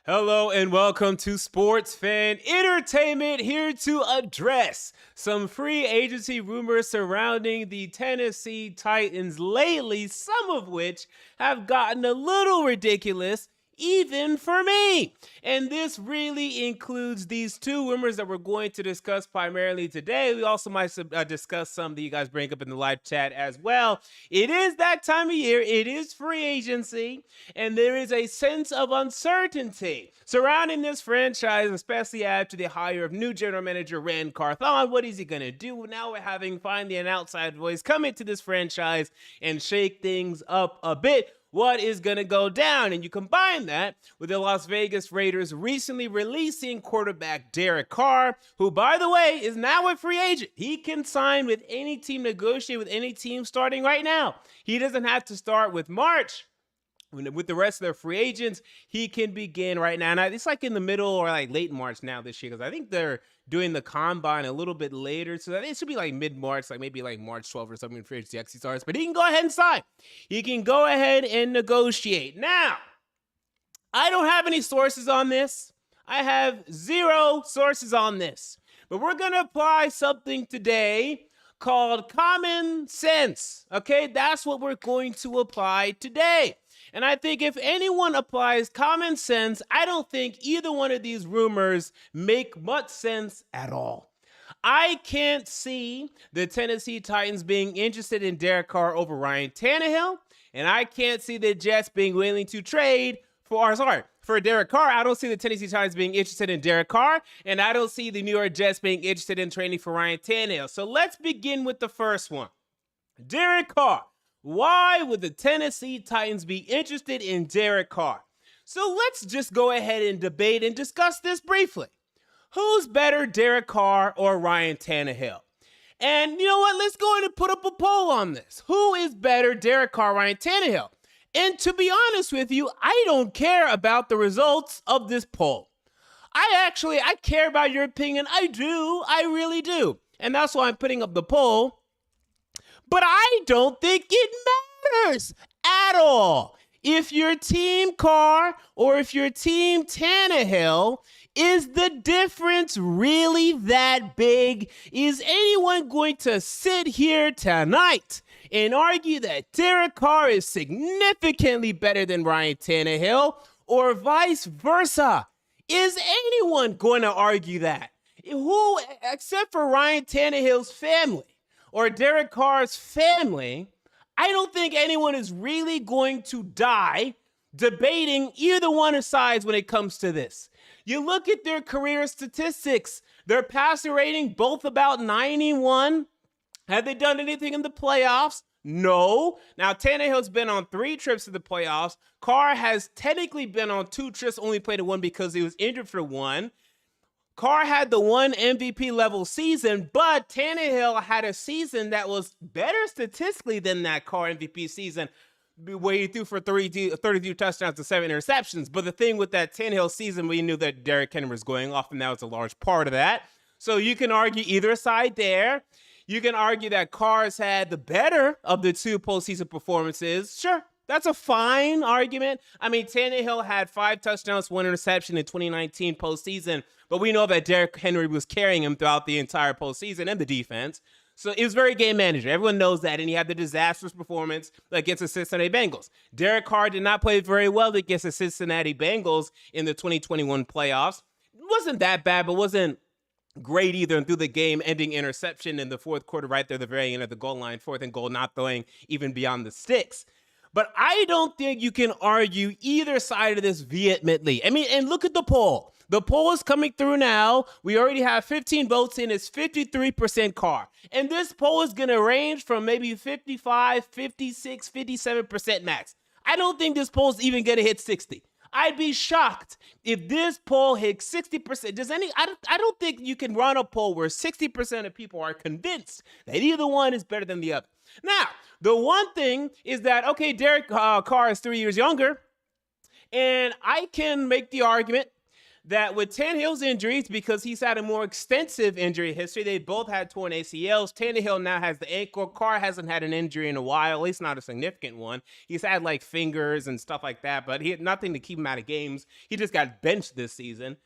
Hello and welcome to Sports Fan Entertainment, here to address some free agency rumors surrounding the Tennessee Titans lately, some of which have gotten a little ridiculous, even for me. And this really includes these two rumors that we're going to discuss primarily today. We also might discuss some that you guys bring up in the live chat as well. It is that time of year. It is free agency, and there is a sense of uncertainty surrounding this franchise, especially after the hire of new general manager Rand Carr. What is he going to do? Now we're having finally an outside voice come into this franchise and shake things up a bit. What is going to go down? And you combine that with the Las Vegas Raiders recently releasing quarterback Derek Carr, who, by the way, is now a free agent. He can sign with any team, negotiate with any team starting right now. He doesn't have to start with March. With the rest of their free agents, he can begin right now. And it's like in the middle or like late March now this year, because I think they're doing the combine a little bit later. So it should be like mid-March, like maybe like March 12th or something, free agency actually starts. But he can go ahead and sign. He can go ahead and negotiate. Now, I don't have any sources on this. I have zero sources on this. But we're going to apply something today called common sense. Okay, that's what we're going to apply today. And I think if anyone applies common sense, I don't think either one of these rumors make much sense at all. I can't see the Tennessee Titans being interested in Derek Carr over Ryan Tannehill, and I can't see the Jets being willing to trade for Derek Carr. I don't see the Tennessee Titans being interested in Derek Carr, and I don't see the New York Jets being interested in trading for Ryan Tannehill. So let's begin with the first one. Derek Carr. Why would the Tennessee Titans be interested in Derek Carr? So let's just go ahead and debate and discuss this briefly. Who's better, Derek Carr or Ryan Tannehill? And you know what? Let's go ahead and put up a poll on this. Who is better, Derek Carr or Ryan Tannehill? And to be honest with you, I don't care about the results of this poll. I care about your opinion. I do. I really do. And that's why I'm putting up the poll. But I don't think it matters at all if your team Carr or if your team Tannehill. Is the difference really that big? Is anyone going to sit here tonight and argue that Derek Carr is significantly better than Ryan Tannehill, or vice versa? Is anyone going to argue that? Who, except for Ryan Tannehill's family or Derek Carr's family, I don't think anyone is really going to die debating either one of sides when it comes to this. You look at their career statistics, their passer rating, both about 91. Have they done anything in the playoffs? No. Now, Tannehill's been on 3 trips to the playoffs. Carr has technically been on 2 trips, only played in 1 because he was injured for 1. Carr had the 1 MVP level season, but Tannehill had a season that was better statistically than that Carr MVP season, where he threw for 32 touchdowns and 7 interceptions. But the thing with that Tannehill season, we knew that Derrick Henry was going off, and that was a large part of that. So you can argue either side there. You can argue that Carr's had the better of the 2 postseason performances. Sure, that's a fine argument. I mean, Tannehill had 5 touchdowns, 1 interception in 2019 postseason, but we know that Derrick Henry was carrying him throughout the entire postseason and the defense. So it was very game manager. Everyone knows that, and he had the disastrous performance against the Cincinnati Bengals. Derek Carr did not play very well against the Cincinnati Bengals in the 2021 playoffs. It wasn't that bad, but wasn't great either, and threw the game-ending interception in the 4th quarter right there at the very end of the goal line, 4th and goal, not throwing even beyond the sticks. But I don't think you can argue either side of this vehemently. I mean, and look at the poll. The poll is coming through now. We already have 15 votes in. It's 53% Carr. And this poll is going to range from maybe 55, 56, 57% max. I don't think this poll is even going to hit 60. I'd be shocked if this poll hits 60%. I don't think you can run a poll where 60% of people are convinced that either one is better than the other. Now, the one thing is that, okay, Derek Carr is 3 years younger, and I can make the argument that with Tannehill's injuries, because he's had a more extensive injury history, they both had torn ACLs. Tannehill now has the ankle. Carr hasn't had an injury in a while, at least not a significant one. He's had like fingers and stuff like that, but he had nothing to keep him out of games. He just got benched this season.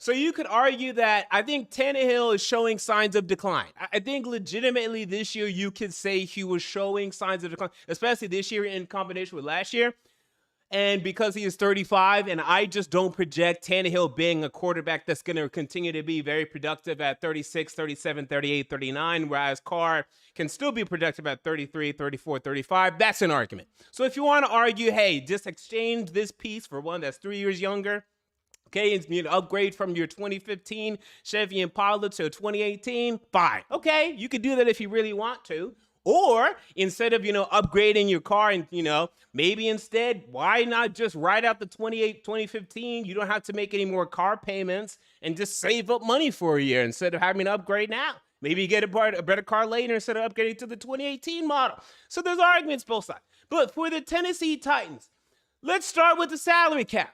So you could argue that I think Tannehill is showing signs of decline. I think legitimately this year you could say he was showing signs of decline, especially this year in combination with last year. And because he is 35, and I just don't project Tannehill being a quarterback that's going to continue to be very productive at 36, 37, 38, 39, whereas Carr can still be productive at 33, 34, 35. That's an argument. So if you want to argue, hey, just exchange this piece for one that's 3 years younger, okay, and upgrade from your 2015 Chevy Impala to 2018, fine. Okay, you could do that if you really want to. Or instead of, upgrading your car and, maybe instead, why not just ride out the 2015? You don't have to make any more car payments and just save up money for a year instead of having to upgrade now. Maybe you get a better car later instead of upgrading to the 2018 model. So there's arguments both sides. But for the Tennessee Titans, let's start with the salary cap.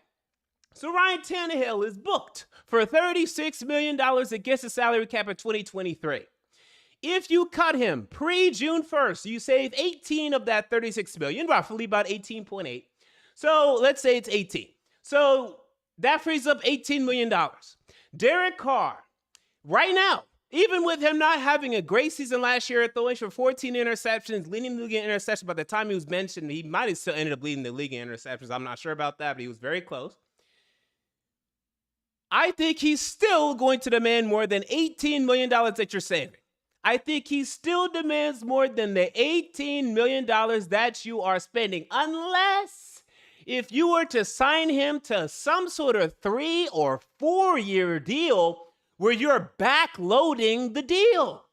So Ryan Tannehill is booked for $36 million against the salary cap in 2023. If you cut him pre-June 1st, you save 18 of that 36 million, roughly about 18.8. So let's say it's 18. So that frees up $18 million. Derek Carr, right now, even with him not having a great season last year, throwing for 14 interceptions, leading the league in interceptions, by the time he was mentioned, he might have still ended up leading the league in interceptions. I'm not sure about that, but he was very close. I think he's still going to demand more than $18 million that you're saving. I think he still demands more than the $18 million that you are spending, unless if you were to sign him to some sort of 3 or 4 year deal where you're backloading the deal.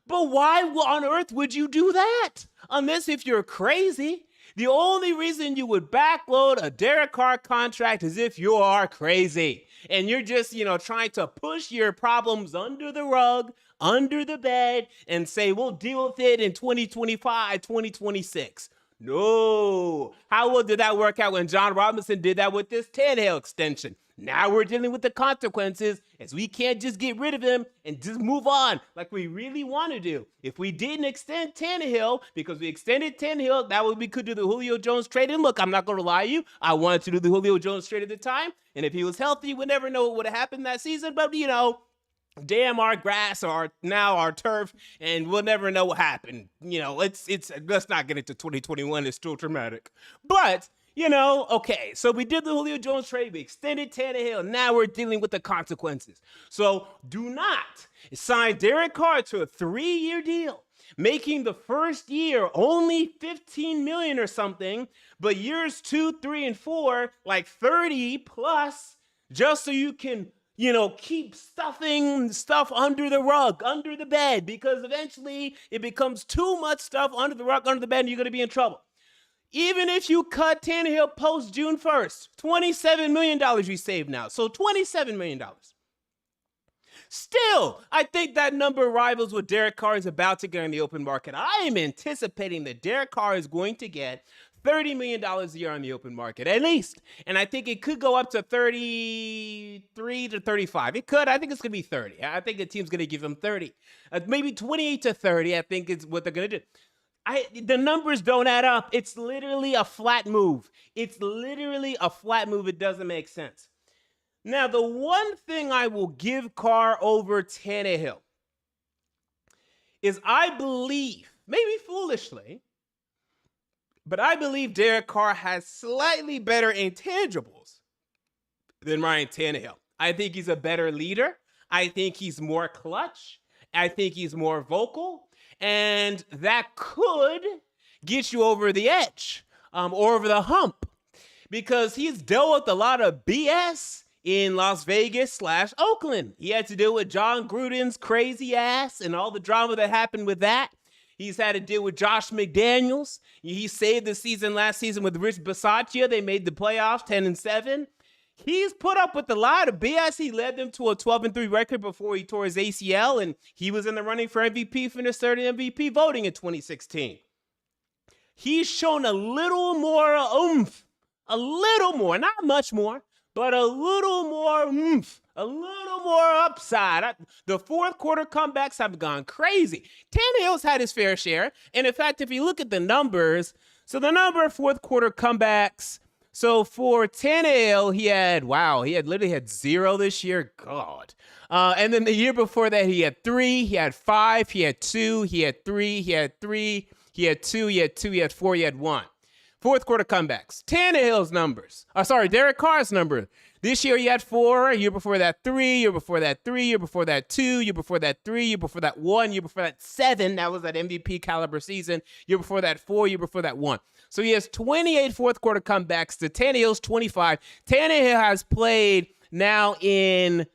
But why on earth would you do that? Unless if you're crazy. The only reason you would backload a Derek Carr contract is if you are crazy and you're just, trying to push your problems under the rug, under the bed, and say, we'll deal with it in 2025, 2026. No. How well did that work out when John Robinson did that with this Tannehill extension? Now we're dealing with the consequences, as we can't just get rid of him and just move on like we really want to do. If we didn't extend Tannehill, because we extended Tannehill, that way we could do the Julio Jones trade. And look, I'm not going to lie to you, I wanted to do the Julio Jones trade at the time. And if he was healthy, we'd never know what would have happened that season. But, damn our grass or now our turf, and we'll never know what happened. Let's not get into 2021. It's still traumatic. But, okay, so we did the Julio Jones trade. We extended Tannehill. Now we're dealing with the consequences. So do not sign Derek Carr to a 3-year deal, making the first year only $15 million or something, but years 2, 3, and 4, like 30 plus, just so you can keep stuffing stuff under the rug, under the bed, because eventually it becomes too much stuff under the rug, under the bed, and you're going to be in trouble. Even if you cut Tannehill post June 1st, $27 million you save now. So $27 million. Still, I think that number rivals what Derek Carr is about to get in the open market. I am anticipating that Derek Carr is going to get $30 million a year on the open market, at least. And I think it could go up to 33 to 35. It could. I think it's going to be 30. I think the team's going to give him 30. Maybe 28 to 30, I think is what they're going to do. The numbers don't add up. It's literally a flat move. It doesn't make sense. Now, the one thing I will give Carr over Tannehill is I believe, maybe foolishly, but I believe Derek Carr has slightly better intangibles than Ryan Tannehill. I think he's a better leader. I think he's more clutch. I think he's more vocal. And that could get you over the edge or over the hump, because he's dealt with a lot of BS in Las Vegas / Oakland. He had to deal with John Gruden's crazy ass and all the drama that happened with that. He's had to deal with Josh McDaniels. He saved the season last season with Rich Bisaccia. They made the playoffs 10-7. He's put up with a lot of BS. He led them to a 12-3 record before he tore his ACL, and he was in the running for MVP, finished third in MVP voting in 2016. He's shown a little more oomph, a little more, not much more, but a little more oomph, a little more upside. The fourth quarter comebacks have gone crazy. Tannehill's had his fair share. And in fact, if you look at the numbers, so the number of fourth quarter comebacks, so for Tannehill, he literally had 0 this year. God. And then the year before that, he had 3, he had 5, he had 2, he had 3, he had 3, he had 2, he had 2, he had 4, he had 1. Fourth quarter comebacks. Tannehill's numbers. Derek Carr's number. This year he had 4, year before that 3, year before that 3, year before that 2, year before that 3, year before that 1, year before that 7. That was that MVP caliber season. Year before that 4, year before that 1. So he has 28 fourth quarter comebacks to Tannehill's 25. Tannehill has played now in,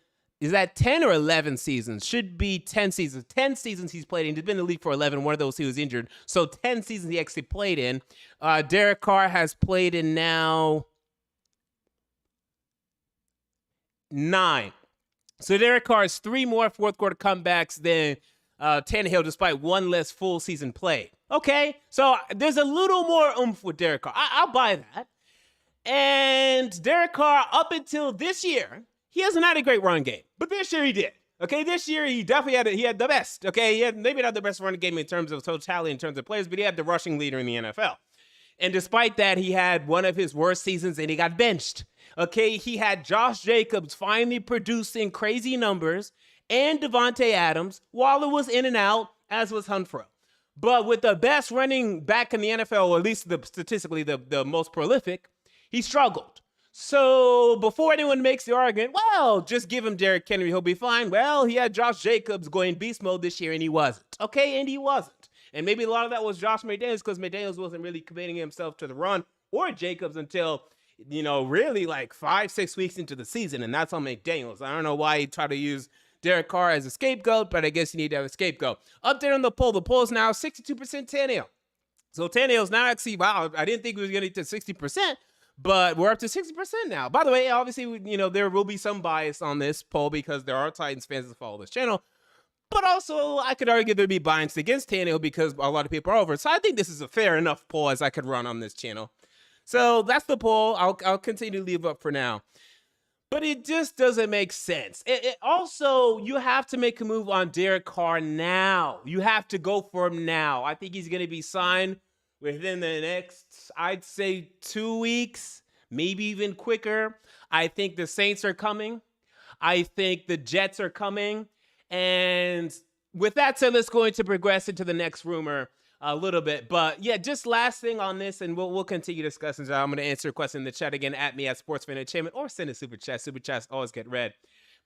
is that 10 or 11 seasons? Should be 10 seasons. 10 seasons he's played in. He's been in the league for 11. One of those he was injured. So 10 seasons he actually played in. Derek Carr has played in now 9. So Derek Carr has 3 more fourth quarter comebacks than Tannehill, despite 1 less full season played. Okay, so there's a little more oomph with Derek Carr. I'll buy that. And Derek Carr, up until this year, he hasn't had a great run game. But this year he did. Okay, this year he definitely had the best. Okay, he had maybe not the best running game in terms of totality, in terms of players, but he had the rushing leader in the NFL. And despite that, he had one of his worst seasons and he got benched. Okay, he had Josh Jacobs finally producing crazy numbers and Devontae Adams. Waller was in and out, as was Hunfro. But with the best running back in the NFL, or at least statistically the most prolific, he struggled. So before anyone makes the argument, well, just give him Derrick Henry, he'll be fine. Well, he had Josh Jacobs going beast mode this year, and he wasn't. Okay, and he wasn't. And maybe a lot of that was Josh McDaniels, because McDaniels wasn't really committing himself to the run or Jacobs until, really like 5-6 weeks into the season, and that's on McDaniels. I don't know why he tried to use Derek Carr as a scapegoat, but I guess you need to have a scapegoat. Up there on the poll is now 62% Tannehill. So Tannehill's now actually, wow, I didn't think we was going to get to 60%, but we're up to 60% now. By the way, obviously, there will be some bias on this poll because there are Titans fans that follow this channel. But also, I could argue there'd be bias against Tannehill because a lot of people are over. So I think this is a fair enough poll as I could run on this channel. So that's the poll. I'll continue to leave up for now. But it just doesn't make sense. Also, you have to make a move on Derek Carr now. You have to go for him now. I think he's going to be signed within the next, I'd say, 2 weeks, maybe even quicker. I think the Saints are coming. I think the Jets are coming. And with that said, let's go into progress into the next rumor a little bit. But yeah, just last thing on this, and we'll continue discussing. So I'm going to answer a question in the chat again at me at SportsFan Entertainment, or send a super chat. Super chats always get read.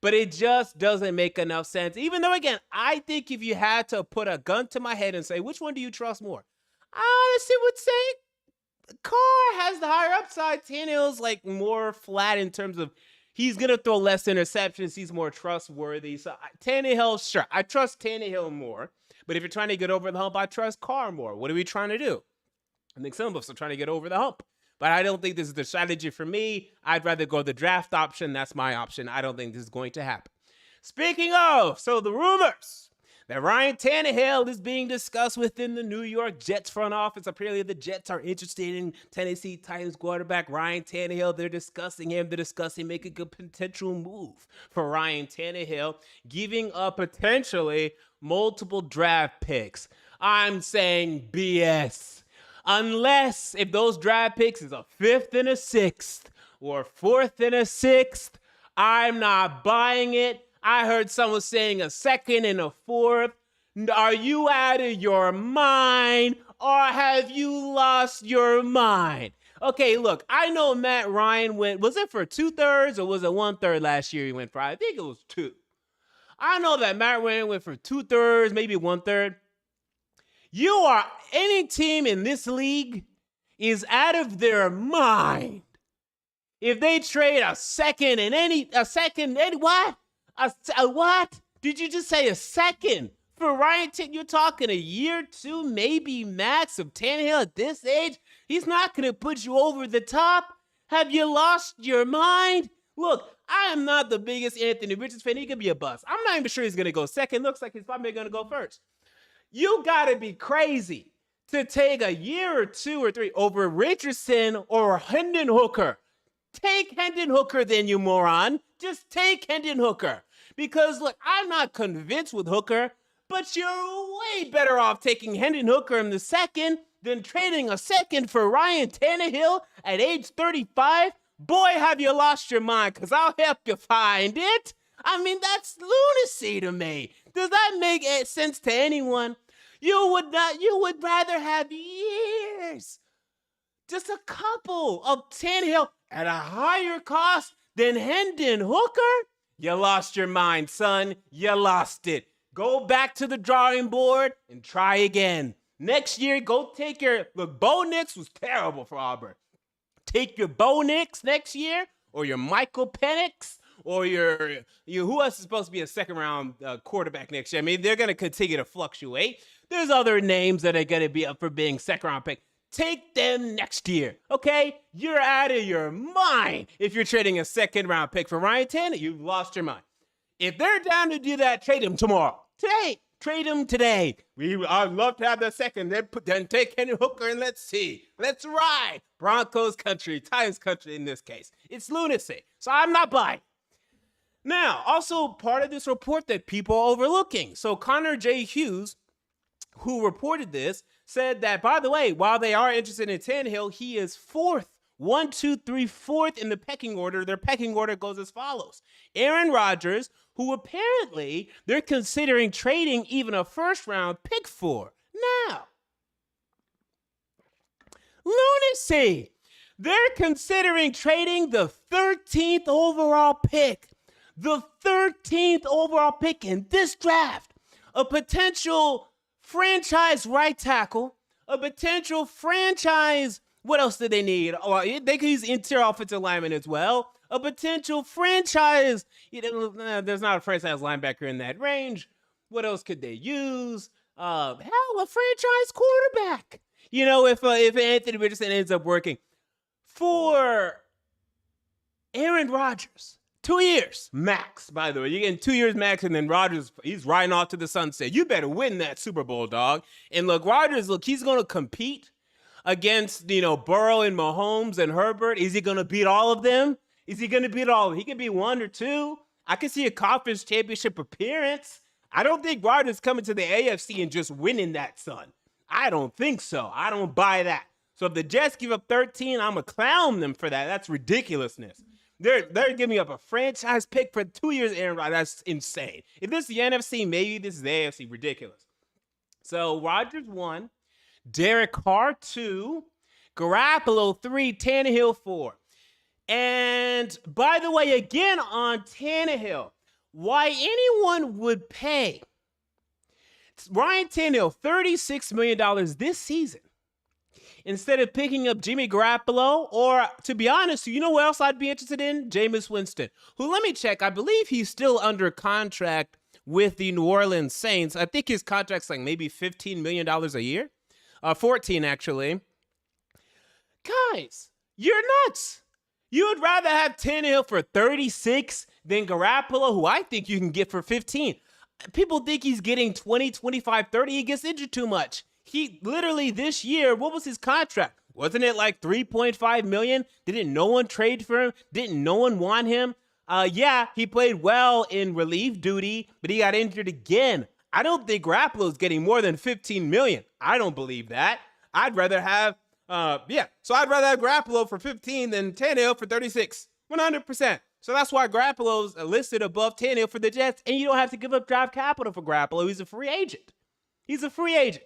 But it just doesn't make enough sense. Even though, again, I think if you had to put a gun to my head and say, which one do you trust more? I honestly would say Carr has the higher upside. Tannehill's like more flat in terms of he's going to throw less interceptions. He's more trustworthy. So Tannehill, sure. I trust Tannehill more. But if you're trying to get over the hump, I trust Carr more. What are we trying to do? I think some of us are trying to get over the hump. But I don't think this is the strategy for me. I'd rather go the draft option. That's my option. I don't think this is going to happen. Speaking of, so the rumors that Ryan Tannehill is being discussed within the New York Jets front office. Apparently, the Jets are interested in Tennessee Titans quarterback Ryan Tannehill. They're discussing him. They're discussing making a potential move for Ryan Tannehill, giving up potentially multiple draft picks. I'm saying BS. Unless if those draft picks is a 5th and a 6th or 4th and a 6th, I'm not buying it. I heard someone saying a 2nd and a 4th. Are you out of your mind, or have you lost your mind? Okay, look, I know Matt Ryan went, was it for 2/3 or was it 1/3 last year he went for? I think it was 2. I know that Matt Ryan went for 2/3, maybe 1/3. Any team in this league is out of their mind if they trade a second, what? A what? Did you just say a 2nd for Ryan Tannehill? You're talking a year, 2, maybe max of Tannehill at this age. He's not going to put you over the top. Have you lost your mind? Look, I am not the biggest Anthony Richards fan. He could be a bust. I'm not even sure he's going to go 2nd. Looks like he's probably going to go 1st. You got to be crazy to take a year or 2 or 3 over Richardson or Hendon Hooker. Take Hendon Hooker then, you moron. Just take Hendon Hooker. Because, look, I'm not convinced with Hooker, but you're way better off taking Hendon Hooker in the second than trading a second for Ryan Tannehill at age 35. Boy, have you lost your mind, because I'll help you find it. I mean, that's lunacy to me. Does that make sense to anyone? You would rather have years, just a couple of Tannehill at a higher cost than Hendon Hooker? You lost your mind, son. You lost it. Go back to the drawing board and try again. Next year, go take your... Look, Bo Nix was terrible for Auburn. Take your Bo Nix next year, or your Michael Penix, or your who else is supposed to be a second-round quarterback next year? I mean, they're going to continue to fluctuate. There's other names that are going to be up for being second-round pick. Take them next year, okay? You're out of your mind if you're trading a second-round pick for Ryan Tannehill. You've lost your mind. If they're down to do that, trade him tomorrow. Today. Trade him today. I'd love to have that second. Then take Hendon Hooker and let's see. Let's ride. Broncos country, Titans country in this case. It's lunacy. So I'm not buying. Now, also part of this report that people are overlooking. So Connor J. Hughes, who reported this, said that, by the way, while they are interested in Tannehill, he is fourth in the pecking order. Their pecking order goes as follows. Aaron Rodgers, who apparently they're considering trading even a first-round pick for. Now, lunacy. They're considering trading the 13th overall pick. The 13th overall pick in this draft. A potential franchise right tackle. A potential franchise... What else do they need? Oh, they could use interior offensive lineman as well. A potential franchise. There's not a franchise linebacker in that range. What else could they use? Hell, a franchise quarterback. If Anthony Richardson ends up working for Aaron Rodgers, 2 years max. By the way, you're getting 2 years max, and then Rodgers, he's riding off to the sunset. You better win that Super Bowl, dog. And look, Rodgers, he's going to compete against, Burrow and Mahomes and Herbert. Is he going to beat all of them? Is he going to beat all of them? He can be one or two. I can see a conference championship appearance. I don't think Rodgers coming to the AFC and just winning that, son. I don't think so. I don't buy that. So if the Jets give up 13, I'm going to clown them for that. That's ridiculousness. They're giving up a franchise pick for 2 years, Aaron Rodgers. That's insane. If this is the NFC, maybe this is the AFC. Ridiculous. So Rodgers 1. Derek Carr 2, Garoppolo 3, Tannehill 4. And by the way, again on Tannehill, why anyone would pay Ryan Tannehill $36 million this season instead of picking up Jimmy Garoppolo, or to be honest, you know what else I'd be interested in? Jameis Winston, who, let me check, I believe he's still under contract with the New Orleans Saints. I think his contract's like maybe $15 million a year. 14, actually. Guys, you're nuts. You would rather have Tannehill for 36 than Garoppolo, who I think you can get for 15. People think he's getting 20, 25, 30. He gets injured too much. He literally this year, what was his contract? Wasn't it like $3.5 million? Didn't no one trade for him? Didn't no one want him? Yeah, he played well in relief duty, but he got injured again. I don't think Garoppolo's getting more than $15 million. I don't believe that. I'd rather have, So I'd rather have Garoppolo for 15 than Tannehill for 36, 100%. So that's why Garoppolo's listed above Tannehill for the Jets, and you don't have to give up draft capital for Garoppolo. He's a free agent.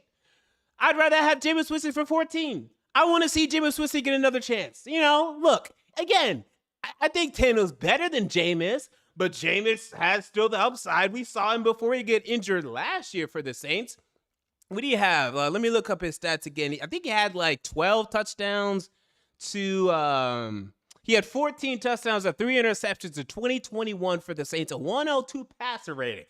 I'd rather have Jameis Winston for 14. I want to see Jameis Winston get another chance. Look, again, I think Tannehill's better than Jameis, but Jameis has still the upside. We saw him before he get injured last year for the Saints. What do you have? Let me look up his stats again. I think he had like 12 touchdowns to he had 14 touchdowns and 3 interceptions in 2021 for the Saints, a 102 passer rating.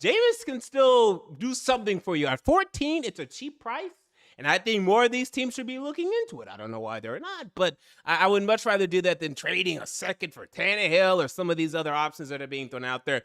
Jameis can still do something for you. At 14, it's a cheap price. And I think more of these teams should be looking into it. I don't know why they're not, but I would much rather do that than trading a second for Tannehill or some of these other options that are being thrown out there.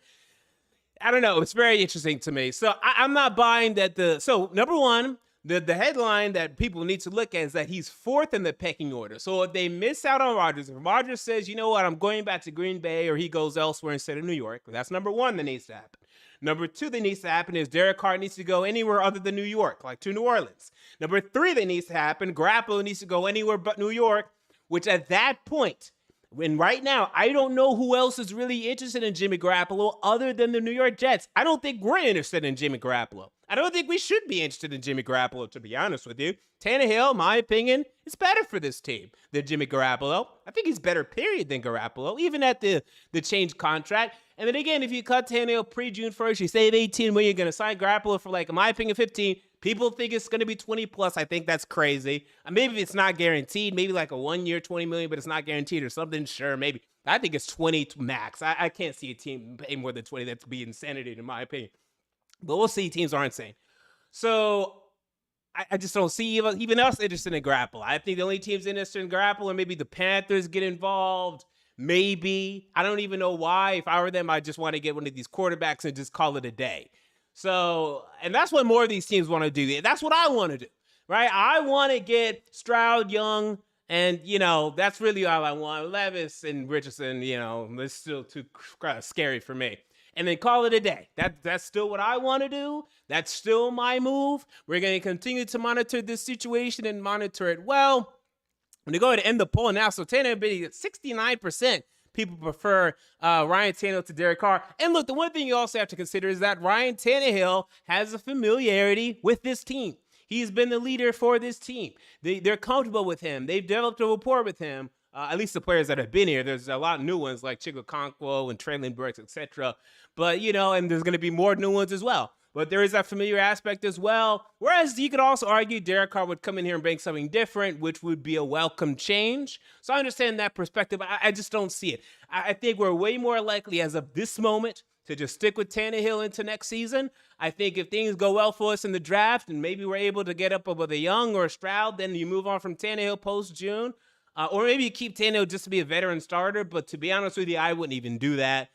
I don't know. It's very interesting to me. So I'm not buying that. So number one, The headline that people need to look at is that he's fourth in the pecking order. So if they miss out on Rodgers, if Rodgers says, you know what, I'm going back to Green Bay, or he goes elsewhere instead of New York, that's number one that needs to happen. Number two that needs to happen is Derek Carr needs to go anywhere other than New York, like to New Orleans. Number three that needs to happen, Garoppolo needs to go anywhere but New York, which at that point, when right now, I don't know who else is really interested in Jimmy Garoppolo other than the New York Jets. I don't think we're interested in Jimmy Garoppolo. I don't think we should be interested in Jimmy Garoppolo, to be honest with you. Tannehill, my opinion, is better for this team than Jimmy Garoppolo. I think he's better, period, than Garoppolo, even at the change contract. And then again, if you cut Tannehill pre-June 1st, you save $18 million, you're going to sign Garoppolo for, like, in my opinion, 15. People think it's going to be 20 plus. I think that's crazy. Maybe it's not guaranteed. Maybe like a 1 year, 20 million, but it's not guaranteed or something. Sure, maybe. I think it's 20 max. I can't see a team pay more than 20. That's be insanity, in my opinion. But we'll see. Teams are insane. So I just don't see even us interested in Garoppolo. I think the only teams interested in Garoppolo are maybe the Panthers get involved. Maybe. I don't even know why. If I were them, I just want to get one of these quarterbacks and just call it a day. So, and that's what more of these teams want to do. That's what I want to do, right? I want to get Stroud, Young, and, that's really all I want. Levis and Richardson, it's still too scary for me. And then call it a day. That's still what I want to do. That's still my move. We're going to continue to monitor this situation and monitor it well. I'm going to go ahead and end the poll now. So Tannehill, 69%. People prefer Ryan Tannehill to Derek Carr. And look, the one thing you also have to consider is that Ryan Tannehill has a familiarity with this team. He's been the leader for this team. They're comfortable with him. They've developed a rapport with him. At least the players that have been here. There's a lot of new ones like Chigokonkwo and Traylon Burks, etc. But, and there's going to be more new ones as well. But there is that familiar aspect as well. Whereas you could also argue Derek Carr would come in here and bring something different, which would be a welcome change. So I understand that perspective. I just don't see it. I think we're way more likely as of this moment to just stick with Tannehill into next season. I think if things go well for us in the draft and maybe we're able to get up with a Young or a Stroud, then you move on from Tannehill post-June. Or maybe you keep Tannehill just to be a veteran starter. But to be honest with you, I wouldn't even do that.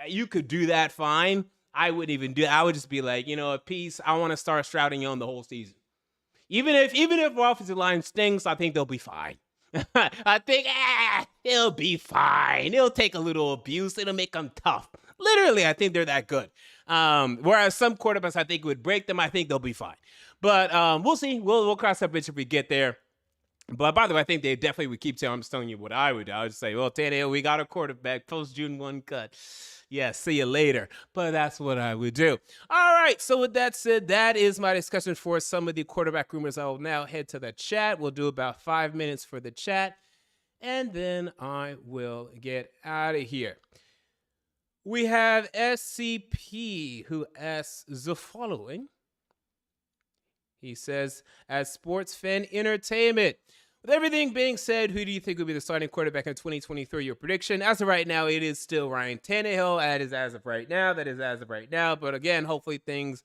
You could do that fine. I wouldn't even do it. I would just be like, at peace, I want to start Stroud and Young the whole season. Even if our offensive line stinks, I think they'll be fine. I think, they'll be fine. It'll take a little abuse. It'll make them tough. Literally, I think they're that good. Whereas some quarterbacks, I think, would break them. I think they'll be fine. But we'll see. We'll cross that bridge if we get there. But by the way, I think they definitely would keep telling. I'm just telling you what I would do. I would say, well, Tannehill, we got a quarterback, post-June 1 cut. Yeah, see you later. But that's what I would do. All right, so with that said, that is my discussion for some of the quarterback rumors. I will now head to the chat. We'll do about 5 minutes for the chat, and then I will get out of here. We have SCP, who asks the following. He says, as sports fan entertainment, with everything being said, who do you think will be the starting quarterback in 2023? Your prediction? As of right now, it is still Ryan Tannehill. That is as of right now. But again, hopefully things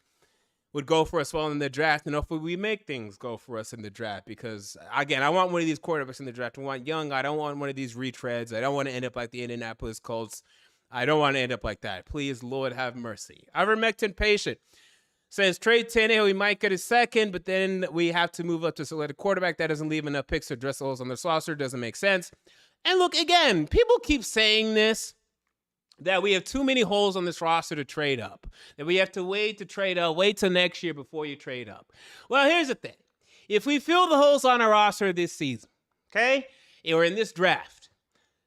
would go for us well in the draft, and hopefully we make things go for us in the draft. Because, again, I want one of these quarterbacks in the draft. I want Young. I don't want one of these retreads. I don't want to end up like the Indianapolis Colts. I don't want to end up like that. Please, Lord, have mercy. Ivermectin patient says, trade Tannehill, we might get a second, but then we have to move up to select a quarterback. That doesn't leave enough picks to address the holes on this roster. Doesn't make sense. And look, again, people keep saying this, that we have too many holes on this roster to trade up, that we have to wait to trade up, wait till next year before you trade up. Well, here's the thing. If we fill the holes on our roster this season, okay, or in this draft,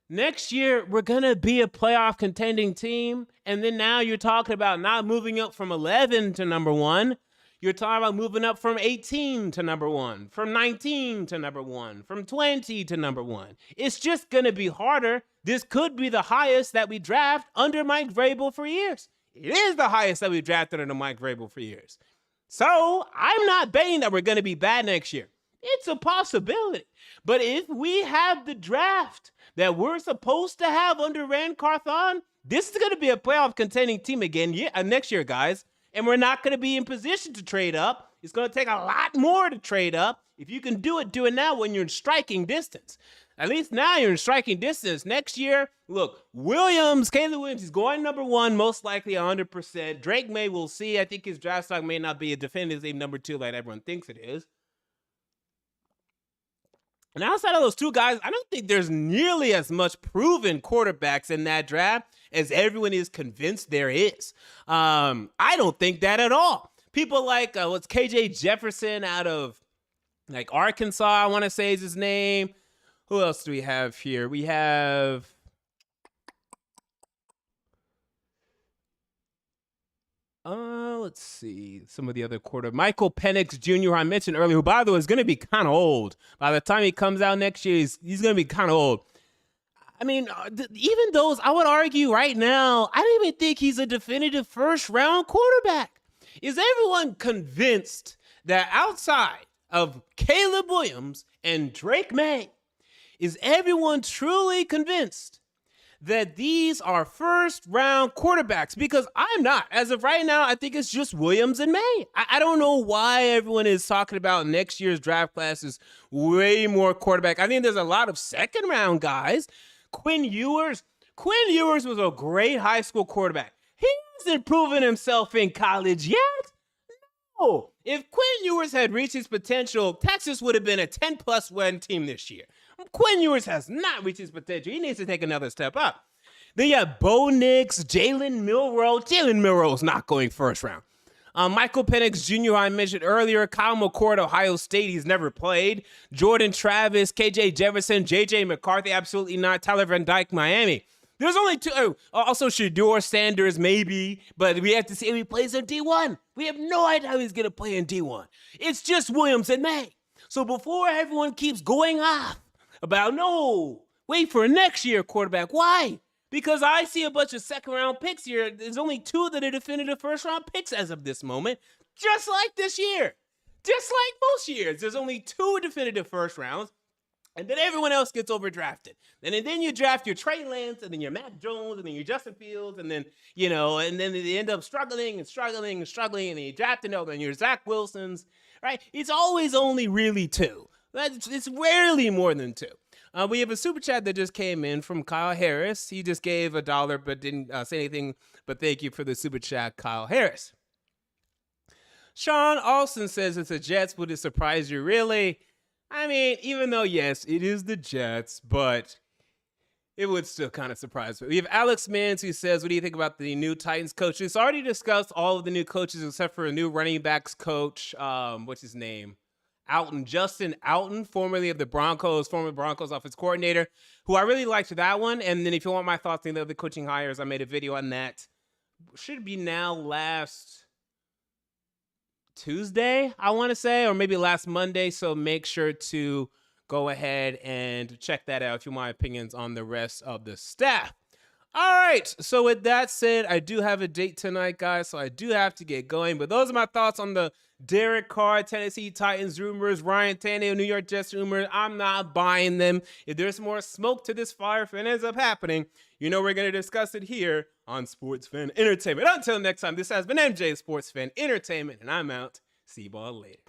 next year, we're going to be a playoff contending team. And then now you're talking about not moving up from 11 to number 1. You're talking about moving up from 18 to number 1, from 19 to number 1, from 20 to number 1. It's just going to be harder. This could be the highest that we draft under Mike Vrabel for years. It is the highest that we drafted under Mike Vrabel for years. So I'm not betting that we're going to be bad next year. It's a possibility. But if we have the draft that we're supposed to have under Rand Carthon, this is going to be a playoff contending team again next year, guys. And we're not going to be in position to trade up. It's going to take a lot more to trade up. If you can do it now when you're in striking distance. At least now you're in striking distance. Next year, look, Caleb Williams is going number 1, most likely 100%. Drake May, we'll see. I think his draft stock may not be a definitive number 2 like everyone thinks it is. And outside of those 2 guys, I don't think there's nearly as much proven quarterbacks in that draft as everyone is convinced there is. I don't think that at all. People like, what's KJ Jefferson out of like Arkansas, I want to say is his name. Who else do we have here? We have let's see, some of the other Michael Penix Jr., who I mentioned earlier, who, by the way, is going to be kind of old. By the time he comes out next year, he's going to be kind of old. I mean, even those, I would argue right now, I don't even think he's a definitive first-round quarterback. Is everyone convinced that outside of Caleb Williams and Drake May, is everyone truly convinced that these are first-round quarterbacks? Because I'm not. As of right now, I think it's just Williams and May. I don't know why everyone is talking about next year's draft class is way more quarterback. I think there's a lot of second-round guys. Quinn Ewers was a great high school quarterback. He hasn't proven himself in college yet. No. If Quinn Ewers had reached his potential, Texas would have been a 10-plus win team this year. Quinn Ewers has not reached his potential. He needs to take another step up. Then you have Bo Nix, Jalen Milroe. Jalen Milroe's not going first round. Michael Penix Jr., I mentioned earlier. Kyle McCord, Ohio State. He's never played. Jordan Travis, KJ Jefferson, JJ McCarthy. Absolutely not. Tyler Van Dyke, Miami. There's only 2. Oh, also, Shedeur Sanders, maybe. But we have to see if he plays in D1. We have no idea how he's going to play in D1. It's just Williams and May. So before everyone keeps going off about, no, wait for next year quarterback. Why? Because I see a bunch of second-round picks here. There's only 2 that are definitive first-round picks as of this moment, just like this year. Just like most years. There's only 2 definitive first rounds, and then everyone else gets overdrafted. And then you draft your Trey Lance, and then your Mac Jones, and then your Justin Fields, and then, and then they end up struggling, and then you draft another, and your Zach Wilsons, right? It's always only really 2. It's rarely more than 2. We have a super chat that just came in from Kyle Harris. He just gave $1 but didn't say anything, but thank you for the super chat, Kyle Harris. Sean Alston says it's the Jets. Would it surprise you, really? I mean, even though, yes, it is the Jets, but it would still kind of surprise me. We have Alex Mans who says, what do you think about the new Titans coach? We've already discussed all of the new coaches except for a new running backs coach. What's his name? Justin Alton, formerly of the Broncos, former Broncos offense coordinator, who I really liked that one. And then if you want my thoughts on the other coaching hires, I made a video on that. Should be now last Tuesday, I want to say, or maybe last Monday. So make sure to go ahead and check that out if you want my opinions on the rest of the staff. All right, so with that said, I do have a date tonight, guys, so I do have to get going. But those are my thoughts on the Derek Carr, Tennessee Titans rumors, Ryan Tannehill, New York Jets rumors. I'm not buying them. If there's more smoke to this fire, if it ends up happening, we're going to discuss it here on Sports Fan Entertainment. Until next time, this has been MJ Sports Fan Entertainment, and I'm out. See you all later.